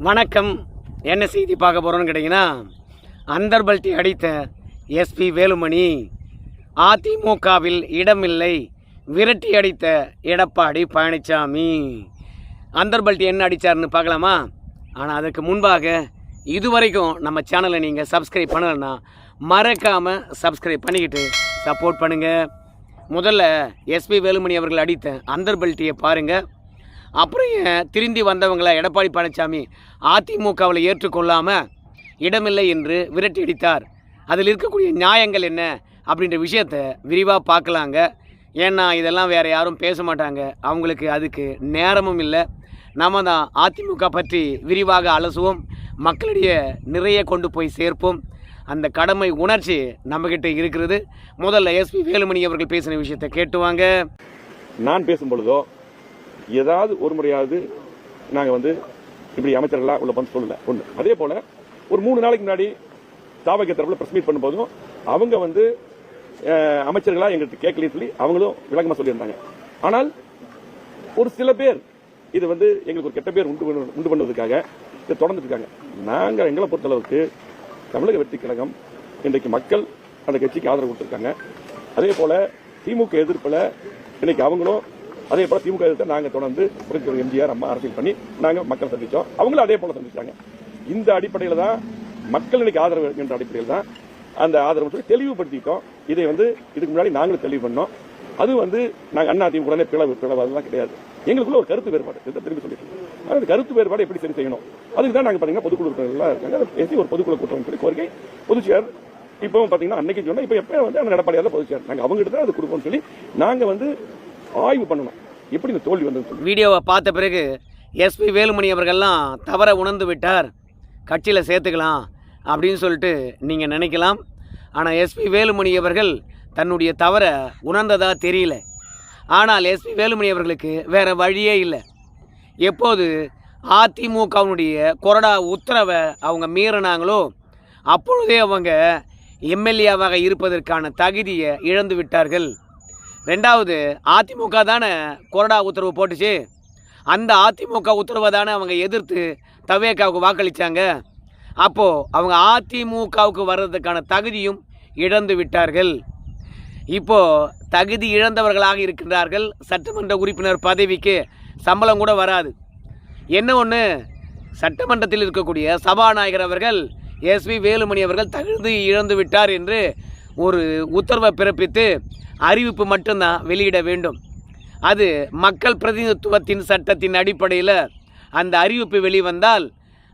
வணக்கம். என்ன செய்தி பார்க்க போகிறோன்னு கேட்டிங்கன்னா, அந்தர்பல்ட்டி அடித்த எஸ்பி வேலுமணி, அதிமுகவில் இடமில்லை, விரட்டி அடித்த எடப்பாடி பழனிசாமி. அந்தர்பல்ட்டி என்ன அடித்தார்னு பார்க்கலாமா? ஆனால் அதுக்கு முன்பாக இதுவரைக்கும் நம்ம சேனலை நீங்கள் சப்ஸ்கிரைப் பண்ணலைன்னா மறக்காமல் சப்ஸ்கிரைப் பண்ணிக்கிட்டு சப்போர்ட் பண்ணுங்கள். முதல்ல எஸ்பி வேலுமணி அவர்கள் அடித்த அந்தர்பல்ட்டியை பாருங்கள். அப்புறம் திருந்தி வந்தவங்களை எடப்பாடி பழனிசாமி அதிமுகவில் ஏற்றுக்கொள்ளாமல் இடமில்லை என்று விரட்டி அடித்தார். அதில் இருக்கக்கூடிய நியாயங்கள் என்ன அப்படின்ற விஷயத்தை விரிவாக பார்க்கலாங்க. ஏன்னா இதெல்லாம் வேறு யாரும் பேச மாட்டாங்க, அவங்களுக்கு அதுக்கு நேரமும் இல்லை. நம்ம தான் அதிமுக பற்றி விரிவாக அலசுவோம், மக்களிடையே நிறைய கொண்டு போய் சேர்ப்போம். அந்த கடமை உணர்ச்சி நம்மக்கிட்ட இருக்கிறது. முதல்ல எஸ்பி வேலுமணி அவர்கள் பேசின விஷயத்தை கேட்டுவாங்க. நான் பேசும் பொழுதோ ஏதாவது ஒரு முறையாவது நாங்கள் இப்படி அமைச்சர்களா உள்ள வந்து சொல்லல ஒன்று. அதே போல ஒரு 3 நாளைக்கு முன்னாடி தாவக தரப்புல பிரஸ் மீட் பண்ணும்போதும் அவங்க அமைச்சர்களா எங்களுக்கு கேட்கலன்னு சொல்லி அவங்களும் விளக்கமா சொல்லியிருந்தாங்க. ஆனால் ஒரு சில பேர் இது எங்களுக்கு ஒரு கெட்ட பேர் உண்டு பண்ணுவதற்காக இதை தொடர்ந்துட்டு இருக்காங்க. நாங்கள் எங்களை பொறுத்தளவுக்கு தமிழக வெற்றி கழகம் இன்றைக்கு மக்கள் அந்த கட்சிக்கு ஆதரவு கொடுத்திருக்காங்க. அதே போல திமுக எதிர்ப்புல இன்னைக்கு அவங்களும் அதே போல திமுக எதிர்த்து நாங்கள் தொடர்ந்து எம்ஜிஆர் அம்மா அரசியல் பண்ணி நாங்கள் மக்கள் சந்திச்சோம், அவங்களும் அதே போல சந்திச்சாங்க. இந்த அடிப்படையில் தான் மக்கள் இன்னைக்கு ஆதரவு என்ற அடிப்படையில் தான் அந்த ஆதரவு தெளிவுபடுத்திட்டோம். இதை இதுக்கு முன்னாடி நாங்களும் தெளிவு பண்ணோம். அது நாங்கள் அண்ணா திமுக பிளவு அதெல்லாம் கிடையாது. எங்களுக்குள்ள ஒரு கருத்து வேறுபாடு திரும்பி சொல்லிட்டு அந்த கருத்து வேறுபாடு எப்படி சரி செய்யணும் அதுக்கு தான் நாங்கள் பாத்தீங்கன்னா பொதுக்குழு இருக்காங்க, ஒரு பொதுக்குழு கூட்டம் சொல்லி கோரிக்கை பொதுச்செயர் இப்போ பாத்தீங்கன்னா அன்னைக்கு சொன்னா இப்ப எப்ப அந்த எடப்பாடியார் பொதுச்செயர் நாங்கள் அவங்ககிட்ட தான் அது கொடுப்போம்னு சொல்லி நாங்கள் ஆய்வு பண்ணணும் எப்படி இந்த தோல்வி வந்தது. வீடியோவை பார்த்த பிறகு எஸ்பி வேலுமணி அவர்கள்லாம் தவற உணர்ந்து விட்டார், கட்சியில் சேர்த்துக்கலாம் அப்படின்னு சொல்லிட்டு நீங்கள் நினைக்கலாம். ஆனால் எஸ்பி வேலுமணி அவர்கள் தன்னுடைய தவற உணர்ந்ததா தெரியல. ஆனால் எஸ்பி வேலுமணி அவர்களுக்கு வேறு வழியே இல்லை. எப்போது அதிமுகவுடைய கொறடா உத்தரவை அவங்க மீறினாங்களோ அப்பொழுதே அவங்க எம்எல்ஏவாக இருப்பதற்கான தகுதியை இழந்து விட்டார்கள். ரெண்டாவது, அதிமுக தானே கொறடா உத்தரவு போட்டுச்சு, அந்த அதிமுக உத்தரவை தானே அவங்க எதிர்த்து தவேகாவுக்கு வாக்களித்தாங்க. அப்போது அவங்க அதிமுகவுக்கு வர்றதுக்கான தகுதியும் இழந்து விட்டார்கள். இப்போது தகுதி இழந்தவர்களாக இருக்கின்றார்கள். சட்டமன்ற உறுப்பினர் பதவிக்கு சம்பளம் கூட வராது. என்ன ஒன்று, சட்டமன்றத்தில் இருக்கக்கூடிய சபாநாயகர் அவர்கள் எஸ்பி வேலுமணி அவர்கள் தகுதி இழந்து விட்டார் என்று ஒரு உத்தரவை பிறப்பித்து அறிவிப்பு மட்டும்தான் வெளியிட வேண்டும். அது மக்கள் பிரதிநிதித்துவத்தின் சட்டத்தின் அடிப்படையில் அந்த அறிவிப்பு வெளிவந்தால்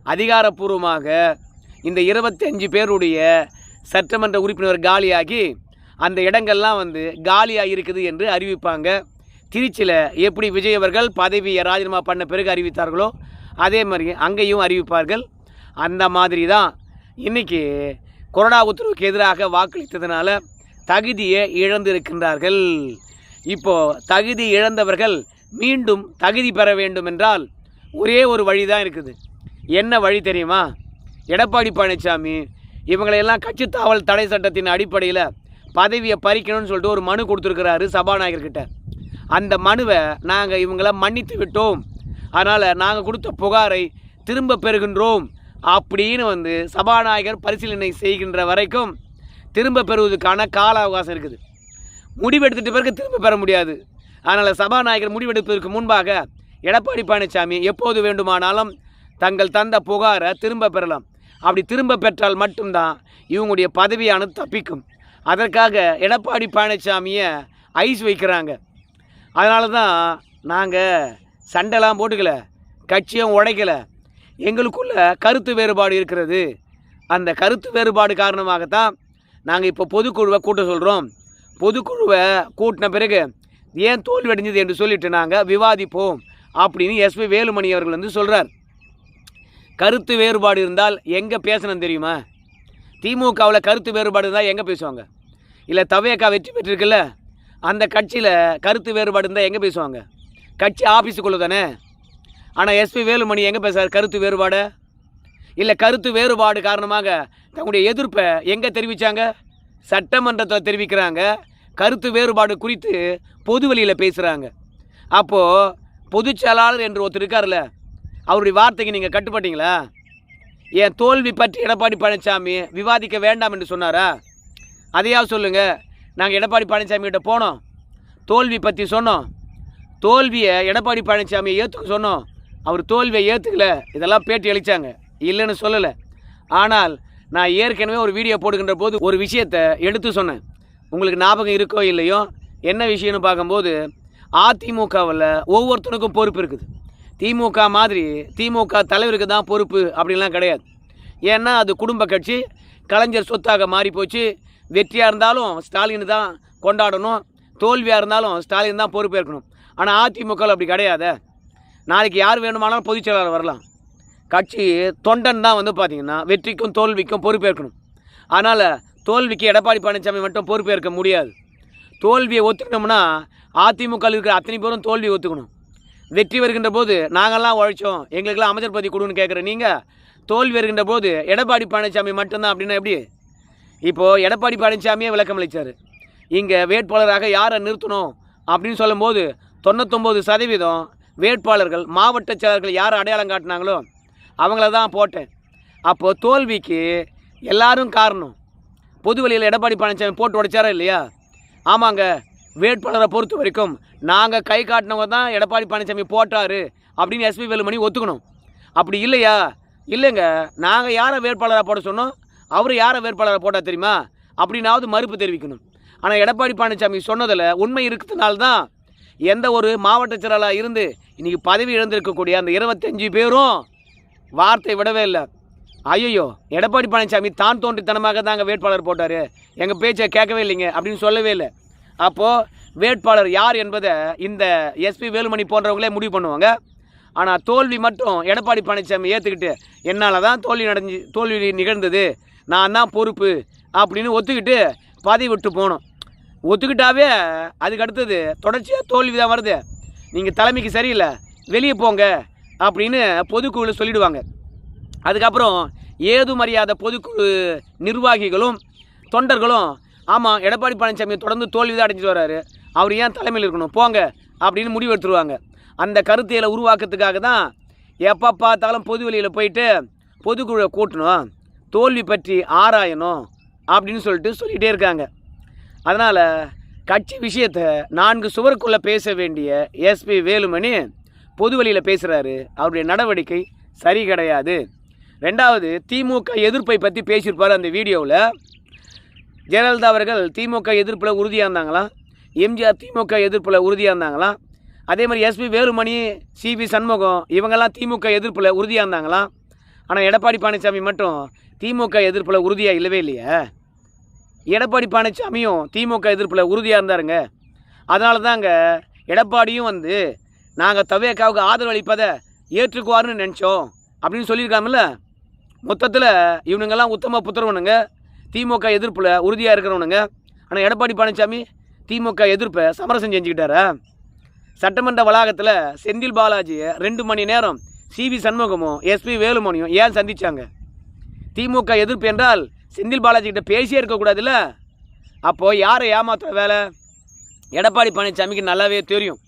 அதிகாரப்பூர்வமாக இந்த 25 பேருடைய சட்டமன்ற உறுப்பினர் காலியாகி அந்த இடங்கள்லாம் காலியாக இருக்குது என்று அறிவிப்பாங்க. திருச்சியில் எப்படி விஜய் அவர்கள் பதவியை ராஜினாமா பண்ண பிறகு அறிவித்தார்களோ அதே மாதிரி அங்கேயும் அறிவிப்பார்கள். அந்த மாதிரி தான் இன்றைக்கி கொறடா உத்தரவுக்கு எதிராக வாக்களித்ததுனால தகுதியை இழந்திருக்கின்றார்கள். இப்போது தகுதி இழந்தவர்கள் மீண்டும் தகுதி பெற வேண்டும் என்றால் ஒரே ஒரு வழி தான் இருக்குது. என்ன வழி தெரியுமா? எடப்பாடி பழனிசாமி இவங்களையெல்லாம் கட்சி தாவல் தடை சட்டத்தின் அடிப்படையில் பதவியை பறிக்கணும்னு சொல்லிட்டு ஒரு மனு கொடுத்துருக்கிறாரு சபாநாயகர்கிட்ட. அந்த மனுவை நாங்கள் இவங்களை மன்னித்து விட்டோம், அதனால் நாங்கள் கொடுத்த புகாரை திரும்ப பெறுகின்றோம் அப்படின்னு சபாநாயகர் பரிசீலனை செய்கின்ற வரைக்கும் திரும்ப பெறுவதற்கான கால அவகாசம் இருக்குது. முடிவெடுத்துட்டு பிறகு திரும்ப பெற முடியாது. அதனால் சபாநாயகர் முடிவெடுப்பதற்கு முன்பாக எடப்பாடி பழனிசாமி எப்போது வேண்டுமானாலும் தங்கள் தந்த புகாரை திரும்ப பெறலாம். அப்படி திரும்ப பெற்றால் மட்டும்தான் இவங்களுடைய பதவியானது தப்பிக்கும். அதற்காக எடப்பாடி பழனிசாமியை ஐஸ் வைக்கிறாங்க. அதனால தான் நாங்கள் சண்டைலாம் போட்டுக்கல, கட்சியும் உடைக்கலை, எங்களுக்குள்ள கருத்து வேறுபாடு இருக்கிறது. அந்த கருத்து வேறுபாடு காரணமாகத்தான் நாங்கள் இப்போ பொதுக்குழுவை கூட்ட சொல்கிறோம். பொதுக்குழுவை கூட்டின பிறகு ஏன் தோல்வி அடைஞ்சது என்று சொல்லிட்டு நாங்கள் விவாதிப்போம் அப்படின்னு எஸ்பி வேலுமணி அவர்கள் சொல்கிறார். கருத்து வேறுபாடு இருந்தால் எங்கே பேசணும் தெரியுமா? திமுகவில் கருத்து வேறுபாடு இருந்தால் எங்கே பேசுவாங்க? இல்லை தவேகா வெற்றி பெற்றிருக்குல்ல, அந்த கட்சியில் கருத்து வேறுபாடு இருந்தால் எங்கே பேசுவாங்க? கட்சி ஆஃபீஸுக்குள்ளே தானே. ஆனால் எஸ்பி வேலுமணி எங்கே பேசுகிறார்? கருத்து வேறுபாடு இல்லை. கருத்து வேறுபாடு காரணமாக தங்களுடைய எதிர்ப்பை எங்கே தெரிவித்தாங்க? சட்டமன்றத்தில் தெரிவிக்கிறாங்க. கருத்து வேறுபாடு குறித்து பொது வெளியில் பேசுகிறாங்க. அப்போது பொதுச் செயலாளர் என்று ஒருத்தர் இருக்கார்ல, அவருடைய வார்த்தைக்கு நீங்கள் கட்டுப்பட்டீங்களா? என் தோல்வி பற்றி எடப்பாடி பழனிசாமி விவாதிக்க வேண்டாம் என்று சொன்னாரா? அதையாவது சொல்லுங்கள். நாங்கள் எடப்பாடி பழனிசாமி கிட்ட போனோம், தோல்வி பற்றி சொன்னோம், தோல்வியை எடப்பாடி பழனிசாமியை ஏற்றுக்க சொன்னோம், அவர் தோல்வியை ஏற்றுக்கல, இதெல்லாம் பேட்டி அளித்தாங்க, இல்லைன்னு சொல்லலை. ஆனால் நான் ஏற்கனவே ஒரு வீடியோ போடுகின்ற போது ஒரு விஷயத்தை எடுத்து சொன்னேன். உங்களுக்கு ஞாபகம் இருக்கோ இல்லையோ, என்ன விஷயம்னு பார்க்கும்போது அதிமுகவில் ஒவ்வொருத்தனுக்கும் பொறுப்பு இருக்குது. திமுக மாதிரி திமுக தலைவருக்கு தான் பொறுப்பு அப்படின்லாம் கிடையாது. ஏன்னா அது குடும்ப கட்சி, கலைஞர் சொத்தாக மாறி போச்சு. வெற்றியாக இருந்தாலும் ஸ்டாலின் தான் கொண்டாடணும், தோல்வியாக இருந்தாலும் ஸ்டாலின் தான் பொறுப்பேற்கணும். ஆனால் அதிமுகவில் அப்படி கிடையாது. நாளைக்கு யார் வேணுமானாலும் பொதுச் செயலாளர் வரலாம். கட்சி தொண்டன் தான் வந்து பார்த்திங்கன்னா வெற்றிக்கும் தோல்விக்கும் பொறுப்பேற்கணும். அதனால் தோல்விக்கு எடப்பாடி பழனிசாமி மட்டும் பொறுப்பேற்க முடியாது. தோல்வியை ஒத்துக்கணும்னா அதிமுகவில் இருக்கிற அத்தனை பேரும் தோல்வியை ஒத்துக்கணும். வெற்றி வருகின்ற போது நாங்கள்லாம் உழைச்சோம், எங்களுக்கெல்லாம் அமைச்சர் பதவி கொடுன்னு கேட்குற நீங்கள், தோல்வி வருகின்ற போது எடப்பாடி பழனிசாமி மட்டும்தான் அப்படின்னா எப்படி? இப்போது எடப்பாடி பழனிசாமியே விளக்கம் அளித்தார். இங்கே வேட்பாளராக யாரை நிறுத்தணும் அப்படின்னு சொல்லும்போது 99% வேட்பாளர்கள் மாவட்ட செயலர்கள் யார் அடையாளம் காட்டினாங்களோ அவங்கள தான் போட்டேன். அப்போது தோல்விக்கு எல்லாரும் காரணம். பொது வழியில் எடப்பாடி பழனிசாமி போட்டு உடைச்சாரா இல்லையா? ஆமாங்க, வேட்பாளரை பொறுத்த வரைக்கும் நாங்கள் கை காட்டினவங்க தான் எடப்பாடி பழனிசாமி போட்டார் அப்படின்னு எஸ்பி வேலுமணி ஒத்துக்கணும். அப்படி இல்லையா? இல்லைங்க, நாங்கள் யாரை வேட்பாளராக போட சொன்னோம், அவர் யாரை வேட்பாளராக போட்டால் தெரியுமா அப்படின்னாவது மறுப்பு தெரிவிக்கணும். ஆனால் எடப்பாடி பழனிசாமி சொன்னதில் உண்மை இருக்கிறதுனால்தான் எந்த ஒரு மாவட்ட செயலாளராக இருந்து இன்றைக்கி பதவி இழந்திருக்கக்கூடிய அந்த 25 பேரும் வார்த்தை விடவே இல்லை. ஐயோ, எடப்பாடி பழனிசாமி தான் தோன்றித்தனமாக தாங்க வேட்பாளர் போட்டார், எங்கள் பேச்சை கேட்கவே இல்லைங்க அப்படின்னு சொல்லவே இல்லை. அப்போது வேட்பாளர் யார் என்பதை இந்த எஸ்பி வேலுமணி போன்றவங்களே முடிவு பண்ணுவாங்க. ஆனால் தோல்வி மட்டும் எடப்பாடி பழனிசாமி ஏற்றுக்கிட்டு என்னால் தான் தோல்வி நிகழ்ந்தது, நான் தான் பொறுப்பு அப்படின்னு ஒத்துக்கிட்டு பதவி விட்டு போகணும். ஒத்துக்கிட்டாவே அதுக்கு அடுத்தது தொடர்ச்சியாக தோல்வி தான் வருது. நீங்கள் தலைமைக்கு சரியில்லை, வெளியே போங்க அப்படின்னு பொதுக்குழு சொல்லிடுவாங்க. அதுக்கப்புறம் ஏது மரியாதை பொதுக்குழு நிர்வாகிகளும் தொண்டர்களும் ஆமாம் எடப்பாடி பழனிசாமி தொடர்ந்து தோல்வி தான் அடைஞ்சிட்டு வர்றாரு, அவர் ஏன் தலைமையில் இருக்கணும், போங்க அப்படின்னு முடிவு எடுத்துருவாங்க. அந்த கருத்தியலை உருவாக்கத்துக்காக தான் எப்போ பார்த்தாலும் பொது வெளியில் போயிட்டு பொதுக்குழுவை கூட்டணும், தோல்வி பற்றி ஆராயணும் அப்படின்னு சொல்லிகிட்டே இருக்காங்க. அதனால் கட்சி விஷயத்தை 4 சுவருக்குள்ளே பேச வேண்டிய எஸ்பி வேலுமணி பொது வெளியில் பேசுகிறாரு. அவருடைய நடவடிக்கை சரி கிடையாது. ரெண்டாவது, திமுக எதிர்ப்பை பற்றி பேசியிருப்பார் அந்த வீடியோவில். ஜெயலலிதா அவர்கள் திமுக எதிர்ப்பில் உறுதியாக இருந்தாங்களாம், எம்ஜிஆர் திமுக எதிர்ப்பில் உறுதியாக இருந்தாங்களாம், அதே மாதிரி எஸ்பி வேலுமணி, சிபி சண்முகம் இவங்கெல்லாம் திமுக எதிர்ப்பில் உறுதியாக இருந்தாங்களாம். ஆனால் எடப்பாடி பழனிசாமி மட்டும் திமுக எதிர்ப்பில் உறுதியாக இல்லவே இல்லையே. எடப்பாடி பழனிசாமியும் திமுக எதிர்ப்பில் உறுதியாக இருந்தாருங்க. அதனால தாங்க எடப்பாடியும் வந்து நாங்கள் தவேக்காவுக்கு ஆதரவு அளிப்பதை ஏற்றுக்குவார்னு நினச்சோம் அப்படின்னு சொல்லியிருக்காங்கல்ல. மொத்தத்தில் இவனுங்கெல்லாம் உத்தம புத்திரவனுங்க, திமுக எதிர்ப்பில் உறுதியாக இருக்கிறவனுங்க. ஆனால் எடப்பாடி பழனிசாமி திமுக எதிர்ப்பை சமரசம் செஞ்சுக்கிட்டாரா? சட்டமன்ற வளாகத்தில் செந்தில் பாலாஜியை 2 மணி நேரம் சிவி சண்முகமும் எஸ்பி வேலுமணியும் ஏன் சந்தித்தாங்க? திமுக எதிர்ப்பு என்றால் செந்தில் பாலாஜிக்கிட்ட பேசியே இருக்கக்கூடாதுல்ல. அப்போது யாரை ஏமாத்துற வேலை? எடப்பாடி பழனிசாமிக்கு நல்லாவே தெரியும்.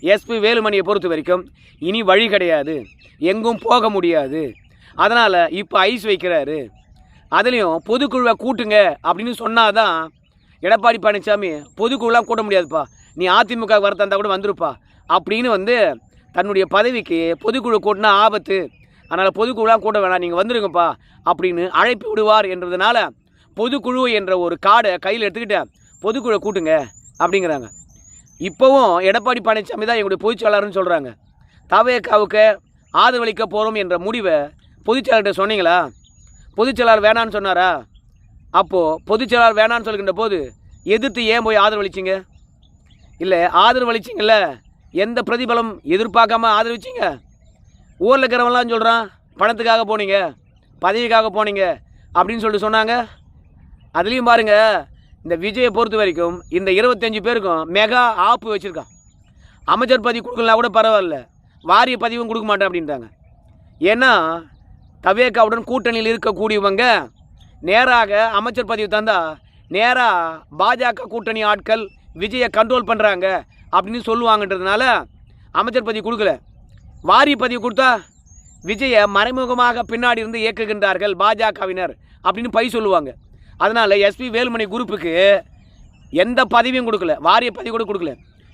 எஸ்பி வேலுமணியை பொறுத்த வரைக்கும் இனி வழி கிடையாது, எங்கும் போக முடியாது. அதனால் இப்போ ஐஸ் வைக்கிறாரு. அதுலேயும் பொதுக்குழுவை கூட்டுங்க அப்படின்னு சொன்னாதான் எடப்பாடி பழனிசாமி பொதுக்குழுலாம் கூட்ட முடியாதுப்பா, நீ அதிமுக வரத்தந்தா கூட வந்துருப்பா அப்படின்னு வந்து தன்னுடைய பதவிக்கு பொதுக்குழு கூட்டினா ஆபத்து, அதனால் பொதுக்குழுலாம் கூட்ட வேணாம், நீங்கள் வந்துருங்கப்பா அப்படின்னு அழைப்பு விடுவார் என்றதுனால பொதுக்குழு என்ற ஒரு கார்டை கையில் எடுத்துக்கிட்டு பொதுக்குழு கூட்டுங்க அப்படிங்கிறாங்க. இப்போவும் எடப்பாடி பழனிசாமி தான் எங்களுடைய பொதுச்செயலாளர்னு சொல்கிறாங்க. தவேக்காவுக்கு ஆதரவளிக்க போகிறோம் என்ற முடிவை பொதுச்செயலாளர்கிட்ட சொன்னீங்களா? பொதுச்செயலாளர் வேணான்னு சொன்னாரா? அப்போது பொதுச்செயலாளர் வேணான்னு சொல்கின்ற போது எதிர்த்து ஏன் போய் ஆதரவளிச்சிங்க? இல்லை, ஆதரவளிச்சிங்கல்ல, எந்த பிரதிபலம் எதிர்பார்க்காம ஆதரவிச்சிங்க? ஊரில் இருக்கிறவங்களாம் சொல்கிறான் பணத்துக்காக போனீங்க, பதவிக்காக போனீங்க அப்படின்னு சொல்லிட்டு சொன்னாங்க. அதுலேயும் பாருங்கள், இந்த விஜயை பொறுத்த வரைக்கும் இந்த 25 பேருக்கும் மெகா ஆப்பு வச்சுருக்கான். அமைச்சர் பதவி கொடுக்கலாம் கூட பரவாயில்ல, வாரிய பதவியும் கொடுக்க மாட்டேன் அப்படின்றாங்க. ஏன்னா தவேக்காவுடன் கூட்டணியில் இருக்கக்கூடியவங்க நேராக அமைச்சர் பதவி தந்தால் நேராக பாஜக கூட்டணி ஆட்கள் விஜயை கண்ட்ரோல் பண்ணுறாங்க அப்படின்னு சொல்லுவாங்கன்றதுனால அமைச்சர் பதவி கொடுக்கல. வாரிய பதவி கொடுத்தா விஜயை மறைமுகமாக பின்னாடி இருந்து இயக்குகின்றார்கள் பாஜகவினர் அப்படின்னு பை சொல்லுவாங்க. அதனால் எஸ்பி வேலுமணி குரூப்புக்கு எந்த பதவியும் கொடுக்கல, வாரிய பதவி கூட கொடுக்கல.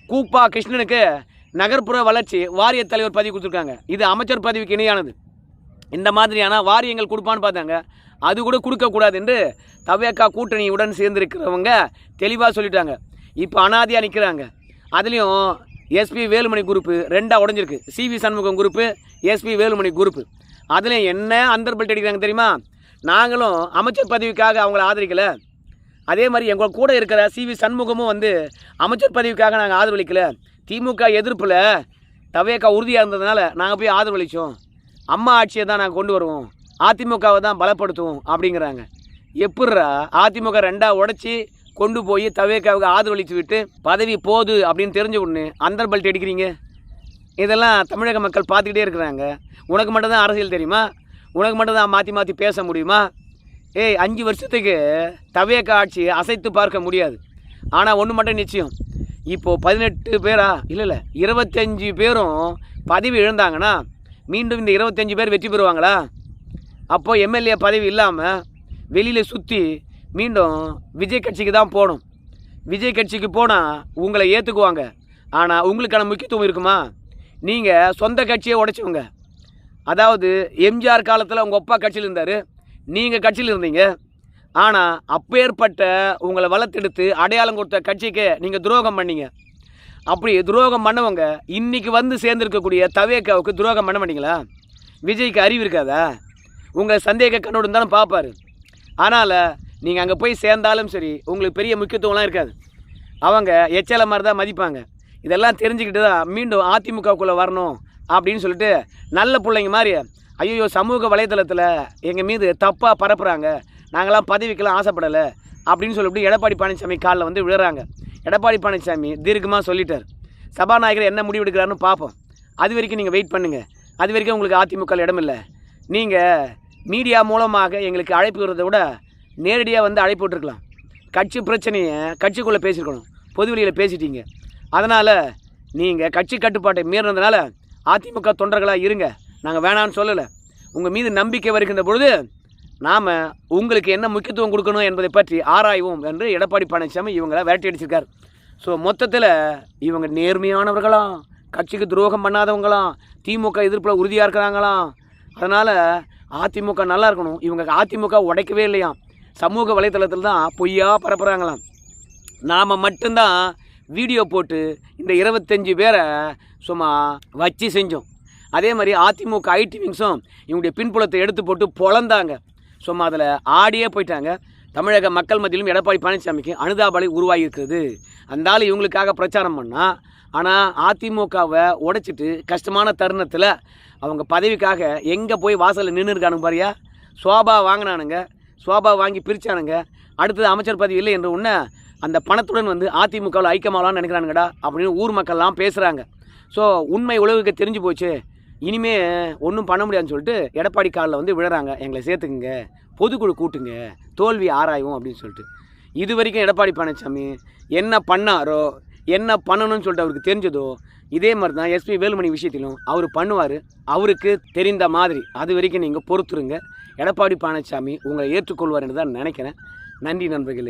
கூப்பா கிருஷ்ணனுக்கு நகர்ப்புற வளர்ச்சி வாரிய தலைவர் பதவி கொடுத்துருக்காங்க. இது அமைச்சர் பதவிக்கு இணையானது. இந்த மாதிரியான வாரியங்கள் கொடுப்பான்னு பார்த்தாங்க, அது கூட கொடுக்கக்கூடாது என்று தவேகா கூட்டணியுடன் சேர்ந்திருக்கிறவங்க தெளிவாக சொல்லிட்டாங்க. இப்போ அனாதியாக நிற்கிறாங்க. அதுலேயும் எஸ்பி வேலுமணி குரூப்பு ரெண்டாக உடஞ்சிருக்கு. CV Shanmugam group, SP Velumani group. அதுலேயும் என்ன அந்தர்பல்ட் அடிக்கிறாங்க தெரியுமா? நாங்களும் அமைச்சர் பதவிக்காக அவங்கள ஆதரிக்கலை, அதே மாதிரி எங்கள் கூட இருக்கிற சிவி சண்முகமும் வந்து அமைச்சர் பதவிக்காக நாங்கள் ஆதரவளிக்கலை. திமுக எதிர்ப்பில் தவேகா உறுதியாக இருந்ததுனால நாங்கள் போய் ஆதரவளித்தோம். அம்மா ஆட்சியை தான் நாங்கள் கொண்டு வருவோம், அதிமுகவை தான் பலப்படுத்துவோம் அப்படிங்கிறாங்க. எப்பட்றா அதிமுக ரெண்டாக உடச்சி கொண்டு போய் தவேகாவுக்கு ஆதரவளித்து விட்டு பதவி போகுது அப்படின்னு தெரிஞ்ச உடனே அந்தர்பல்ட் அடிக்கிறீங்க? இதெல்லாம் தமிழக மக்கள் பார்த்துக்கிட்டே இருக்கிறாங்க. உனக்கு மட்டும்தான் அரசியல் தெரியுமா? உனக்கு மட்டும்தான் மாற்றி மாற்றி பேச முடியுமா? 5 வருஷத்துக்கு தவேகா ஆட்சி அசைத்து பார்க்க முடியாது. ஆனால் ஒன்று மட்டும் நிச்சயம், இப்போது 18 பேரா இல்லை 25 பேரும் பதவி இழந்தாங்கன்னா மீண்டும் இந்த 25 பேர் வெற்றி பெறுவாங்களா? அப்போது எம்எல்ஏ பதவி இல்லாமல் வெளியில் சுற்றி மீண்டும் விஜய் கட்சிக்கு தான் போகணும். விஜய் கட்சிக்கு போனால் உங்களை ஏற்றுக்குவாங்க. ஆனால் உங்களுக்கான முக்கியத்துவம் இருக்குமா? நீங்கள் சொந்த கட்சியை உடைச்சவங்க. அதாவது எம்ஜிஆர் காலத்தில் உங்கள் அப்பா கட்சியில் இருந்தார், நீங்கள் கட்சியில் இருந்தீங்க. ஆனால் அப்பேற்பட்ட உங்களை வளர்த்தெடுத்து அடையாளம் கொடுத்த கட்சிக்கு நீங்கள் துரோகம் பண்ணீங்க. அப்படி துரோகம் பண்ணவங்க இன்றைக்கி வந்து சேர்ந்துருக்கக்கூடிய தவேகாவுக்கு துரோகம் பண்ண மாட்டீங்களா? விஜய்க்கு அறிவு இருக்காதா? உங்கள் சந்தேக கண்ணோடு இருந்தாலும் பார்ப்பார். அதனால் நீங்கள் அங்கே போய் சேர்ந்தாலும் சரி உங்களுக்கு பெரிய முக்கியத்துவம்லாம் இருக்காது. அவங்க எச்சல மாதிரி தான் மதிப்பாங்க. இதெல்லாம் தெரிஞ்சுக்கிட்டு தான் மீண்டும் அதிமுகவுக்குள்ளே வரணும் அப்படின்னு சொல்லிட்டு நல்ல பிள்ளைங்க மாதிரி ஐயோ சமூக வலைதளத்தில் எங்கள் மீது தப்பாக பரப்புகிறாங்க, நாங்களாம் பதவிக்கெல்லாம் ஆசைப்படலை அப்படின்னு சொல்லிட்டு எடப்பாடி பழனிசாமி காலில் வந்து விழுறாங்க. எடப்பாடி பழனிசாமி தீர்க்கமாக சொல்லிட்டார். சபாநாயகர் என்ன முடிவு எடுக்கிறாருன்னு பார்ப்போம். அது வரைக்கும் நீங்கள் வெயிட் பண்ணுங்கள். அது வரைக்கும் உங்களுக்கு அதிமுக இடமில்லை. நீங்கள் மீடியா மூலமாக எங்களுக்கு அழைப்பு வருவதை விட நேரடியாக வந்து அழைப்பு விட்டுருக்கலாம். கட்சி பிரச்சனையை கட்சிக்குள்ளே பேசியிருக்கணும், பொது வெளியில் பேசிட்டீங்க. அதனால் நீங்கள் கட்சி கட்டுப்பாட்டை மீறினதுனால அதிமுக தொண்டர்களாக இருங்க, நாங்கள் வேணான்னு சொல்லலை. உங்கள் மீது நம்பிக்கை வருகின்ற பொழுது நாம் உங்களுக்கு என்ன முக்கியத்துவம் கொடுக்கணும் என்பதை பற்றி ஆராய்வோம் என்று எடப்பாடி பழனிசாமி இவங்களை விரட்டி அடிச்சிருக்கார். ஸோ மொத்தத்தில் இவங்க நேர்மையானவர்களாம், கட்சிக்கு துரோகம் பண்ணாதவங்களாம், திமுக எதிர்ப்பில் உறுதியாக இருக்கிறாங்களாம். அதனால் அதிமுக நல்லா இருக்கணும். இவங்க அதிமுக உடைக்கவே இல்லையாம், சமூக வலைத்தளத்தில் தான் பொய்யா பரப்புகிறாங்களாம். நாம் மட்டும்தான் வீடியோ போட்டு இந்த 25 பேரை சும்மா வச்சு செஞ்சோம். அதே மாதிரி அதிமுக ஐடி விங்ஸும் இவங்களுடைய பின்புலத்தை எடுத்து போட்டு பொழந்தாங்க. சும்மா அதில் ஆடியே போயிட்டாங்க. தமிழக மக்கள் மத்தியிலும் எடப்பாடி பழனிசாமிக்கு அனுதாபலை உருவாகி இருக்கிறது. அந்தாலும் இவங்களுக்காக பிரச்சாரம் பண்ணால், ஆனால் அதிமுகவை உடைச்சிட்டு கஷ்டமான தருணத்தில் அவங்க பதவிக்காக எங்கே போய் வாசலில் நின்று இருக்கானுங்க பாரியா. சோபா வாங்கினானுங்க, சோபா வாங்கி பிரித்தானுங்க. அடுத்தது அமைச்சர் பதவி இல்லை என்று உடனே அந்த பணத்துடன் வந்து அதிமுகவில் ஐக்கியமாகலான்னு நினைக்கிறானுங்கடா அப்படின்னு ஊர் மக்கள்லாம் பேசுகிறாங்க. ஸோ உண்மை உலகுக்கு தெரிஞ்சு போச்சு, இனிமே ஒன்றும் பண்ண முடியாதுன்னு சொல்லிட்டு எடப்பாடி காலில் வந்து விழுறாங்க. எங்களை சேர்த்துக்குங்க, பொதுக்குழு கூட்டுங்க, தோல்வி ஆராய்வோம் அப்படின்னு சொல்லிட்டு. இது வரைக்கும் எடப்பாடி பழனிசாமி என்ன பண்ணாரோ, என்ன பண்ணணும்னு சொல்லிட்டு அவருக்கு தெரிஞ்சதோ, இதே மாதிரி தான் எஸ்பி வேலுமணி விஷயத்திலும் அவர் பண்ணுவார், அவருக்கு தெரிந்த மாதிரி. அது வரைக்கும் நீங்கள் பொறுத்துருங்க. எடப்பாடி பழனிசாமி உங்களை ஏற்றுக்கொள்வார் என்று தான் நினைக்கிறேன். நன்றி நண்பர்களே.